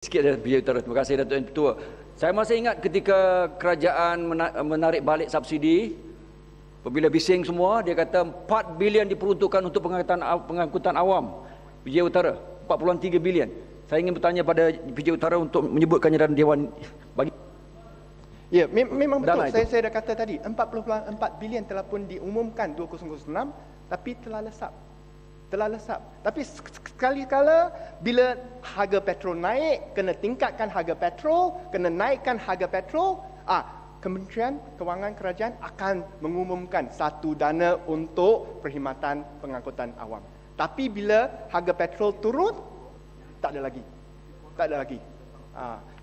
Sikit dari PJ Utara. Terima kasih Datuk Yang Ketua. Saya masih ingat ketika kerajaan menarik balik subsidi, apabila bising semua, dia kata 4 bilion diperuntukkan untuk pengangkutan awam. PJ Utara, 43 bilion. Saya ingin bertanya pada PJ Utara untuk menyebutkannya dalam Dewan bagi. Ya, memang betul. Saya dah kata tadi, 44 bilion telah pun diumumkan 2006, tapi telah lesap. Tapi sekali-kala bila harga petrol naik, kena tingkatkan harga petrol, kena naikkan harga petrol, Kementerian Kewangan Kerajaan akan mengumumkan satu dana untuk perkhidmatan pengangkutan awam. Tapi bila harga petrol turun, tak ada lagi.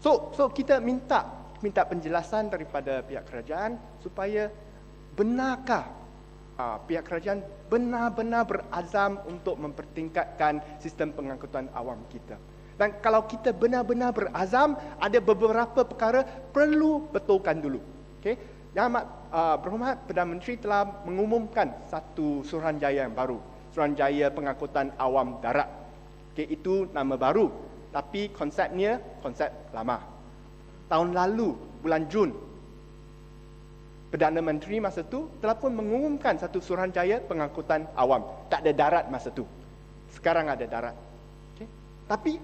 So kita minta penjelasan daripada pihak kerajaan supaya benarkah pihak kerajaan benar-benar berazam untuk mempertingkatkan sistem pengangkutan awam kita. Dan kalau kita benar-benar berazam, ada beberapa perkara perlu betulkan dulu. Okay? Yang Amat Berhormat Perdana Menteri telah mengumumkan satu Suruhanjaya yang baru, Suruhanjaya Pengangkutan Awam Darat. Okay, itu nama baru, tapi konsepnya konsep lama. Tahun lalu, bulan Jun, Perdana Menteri masa itu telah pun mengumumkan satu Suruhanjaya Pengangkutan Awam. Tak ada darat masa itu. Sekarang ada darat. Okay? Tapi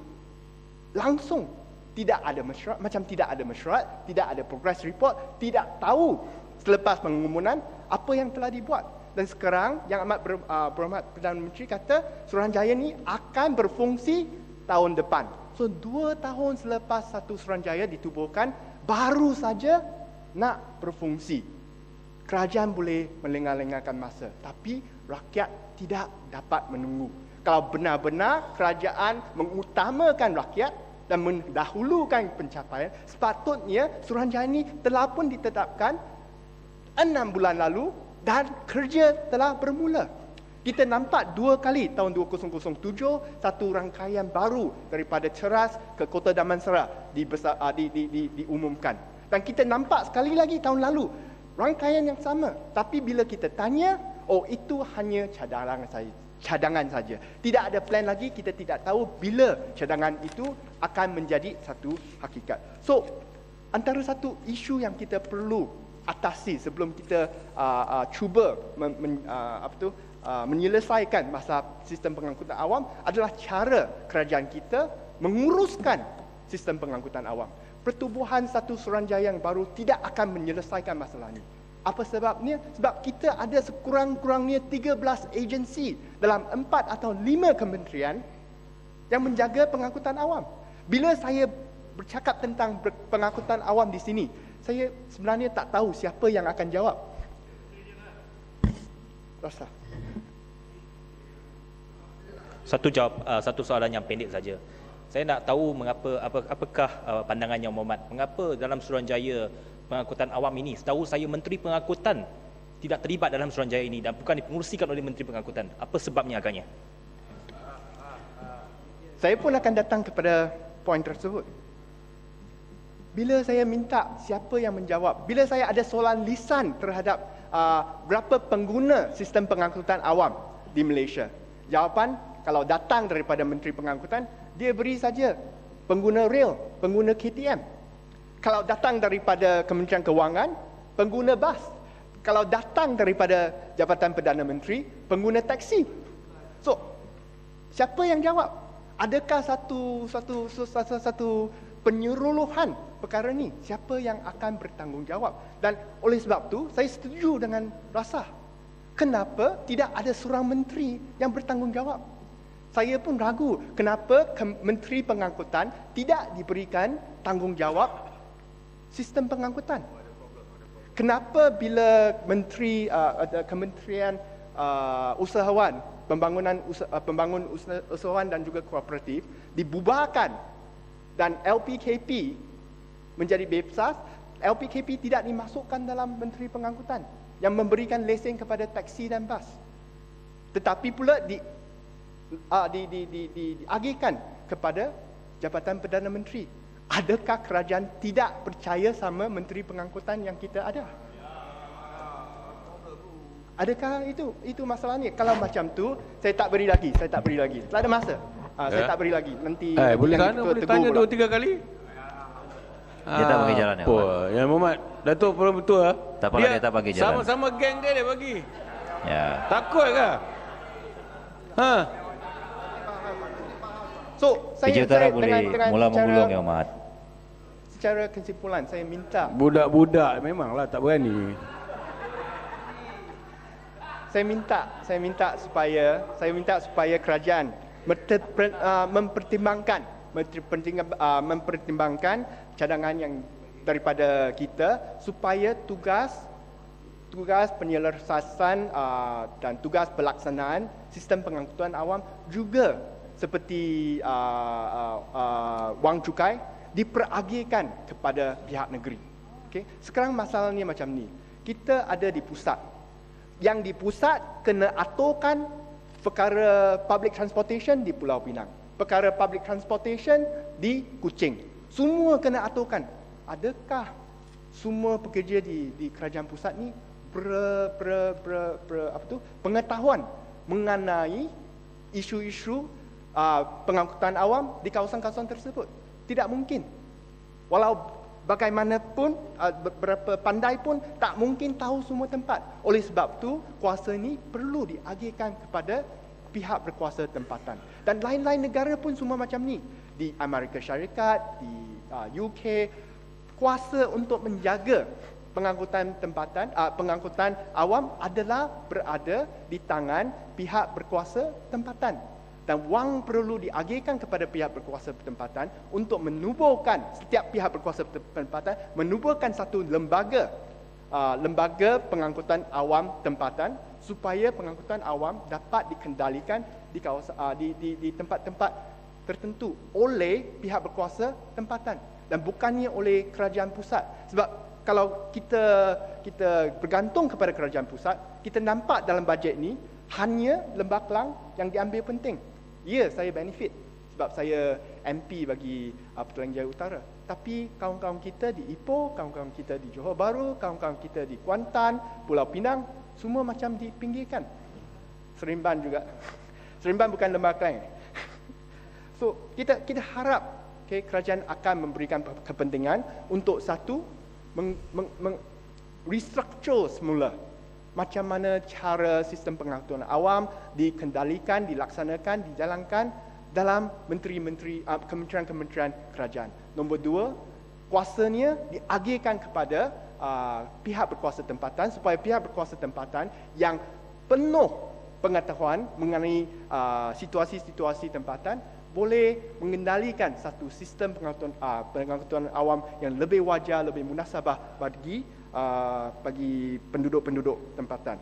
langsung tidak ada mesyuarat, tidak ada progress report, tidak tahu selepas pengumuman apa yang telah dibuat. Dan sekarang Yang Amat Berhormat Perdana Menteri kata Suruhanjaya ni akan berfungsi tahun depan. So 2 tahun selepas satu Suruhanjaya ditubuhkan, baru saja nak berfungsi. Kerajaan boleh melengah-lengahkan masa, tapi rakyat tidak dapat menunggu. Kalau benar-benar kerajaan mengutamakan rakyat dan mendahulukan pencapaian, sepatutnya Suruhanjaya ini telah pun ditetapkan 6 bulan lalu dan kerja telah bermula. Kita nampak 2 kali tahun 2007 satu rangkaian baru daripada Ceras ke Kota Damansara diumumkan. Dan kita nampak sekali lagi tahun lalu rangkaian yang sama. Tapi bila kita tanya, itu hanya cadangan saja. Tidak ada plan lagi, kita tidak tahu bila cadangan itu akan menjadi satu hakikat. So, antara satu isu yang kita perlu atasi sebelum kita cuba menyelesaikan masalah sistem pengangkutan awam adalah cara kerajaan kita menguruskan sistem pengangkutan awam. Pertubuhan satu Suruhanjaya yang baru tidak akan menyelesaikan masalah ini. Apa sebabnya? Sebab kita ada sekurang-kurangnya 13 agensi dalam 4 atau 5 kementerian yang menjaga pengangkutan awam. Bila saya bercakap tentang pengangkutan awam di sini, saya sebenarnya tak tahu siapa yang akan jawab. Rasa. Satu soalan yang pendek saja. Saya nak tahu apakah pandangan Yang Berhormat, mengapa dalam Suruhanjaya Pengangkutan Awam ini, setahu saya Menteri Pengangkutan tidak terlibat dalam Suruhanjaya ini dan bukan dipengerusikan oleh Menteri Pengangkutan. Apa sebabnya agaknya? Saya pun akan datang kepada poin tersebut. Bila saya minta siapa yang menjawab, bila saya ada soalan lisan terhadap berapa pengguna sistem pengangkutan awam di Malaysia, jawapan kalau datang daripada Menteri Pengangkutan, dia beri saja pengguna rail, pengguna KTM. Kalau datang daripada Kementerian Kewangan, pengguna bas. Kalau datang daripada Jabatan Perdana Menteri, pengguna taksi. So, siapa yang jawab? Adakah satu penyeruluhan perkara ni? Siapa yang akan bertanggungjawab? Dan oleh sebab tu, saya setuju dengan Rasa. Kenapa tidak ada seorang menteri yang bertanggungjawab? Saya pun ragu kenapa Menteri Pengangkutan tidak diberikan tanggungjawab sistem pengangkutan. Kenapa bila Kementerian Usahawan, Pembangun Usahawan dan juga Kooperatif dibubarkan dan LPKP menjadi bebas, LPKP tidak dimasukkan dalam Menteri Pengangkutan yang memberikan lesen kepada taksi dan bas. Tetapi pula diagihkan kepada Jabatan Perdana Menteri. Adakah kerajaan tidak percaya sama Menteri Pengangkutan yang kita ada? Adakah itu masalahnya? Kalau macam tu, saya tak beri lagi. Tak ada masa. Saya tak beri lagi. Nanti boleh yang sana, ketua boleh tegur tanya pula. 2-3 kali. Dia tak bagi jalan, ya, Apa? Muhammad? Yang Muhammad, Datuk Perdana Ketua, Tak apalah, dia tak bagi jalan. sama-sama geng dia bagi. Ya. Takut ke? Ha? So, PJ Utara boleh dengan mula menggulung, Ya Muhammad. secara kesimpulan, saya minta Budak-budak memanglah tak berani. saya minta supaya kerajaan mempertimbangkan cadangan yang daripada kita supaya tugas penyelesaian dan tugas pelaksanaan sistem pengangkutan awam juga seperti wang cukai diperagihkan kepada pihak negeri. Okay? Sekarang masalahnya macam ni. Kita ada di pusat. Yang di pusat kena aturkan perkara public transportation di Pulau Pinang. Perkara public transportation di Kuching. Semua kena aturkan. Adakah semua pekerja di kerajaan pusat ni pengetahuan mengenai isu-isu pengangkutan awam di kawasan-kawasan tersebut? Tidak mungkin. Walau bagaimanapun, berapa pandai pun tak mungkin tahu semua tempat. Oleh sebab tu, kuasa ni perlu diagihkan kepada pihak berkuasa tempatan. Dan lain-lain negara pun semua macam ni. Di Amerika Syarikat, di UK, kuasa untuk menjaga pengangkutan tempatan, pengangkutan awam adalah berada di tangan pihak berkuasa tempatan. Dan wang perlu diagihkan kepada pihak berkuasa tempatan untuk menubuhkan, setiap pihak berkuasa tempatan menubuhkan satu lembaga pengangkutan awam tempatan supaya pengangkutan awam dapat dikendalikan di kawasan di tempat-tempat tertentu oleh pihak berkuasa tempatan dan bukannya oleh kerajaan pusat. Sebab kalau kita bergantung kepada kerajaan pusat, kita nampak dalam bajet ni hanya Lembah Kelang yang diambil penting. Ya, saya benefit sebab saya MP bagi Petaling Jaya Utara. Tapi kawan-kawan kita di Ipoh, kawan-kawan kita di Johor Bahru, kawan-kawan kita di Kuantan, Pulau Pinang, semua macam dipinggirkan. Seremban juga. Seremban bukan Lembah Kelang. So, kita harap kerajaan akan memberikan kepentingan untuk satu restructure semula macam mana cara sistem pengangkutan awam dikendalikan, dilaksanakan, dijalankan dalam kementerian-kementerian kerajaan. Nombor 2, kuasanya diagihkan kepada pihak berkuasa tempatan supaya pihak berkuasa tempatan yang penuh pengetahuan mengenai situasi-situasi tempatan boleh mengendalikan satu sistem pengangkutan awam yang lebih wajar, lebih munasabah bagi penduduk-penduduk tempatan.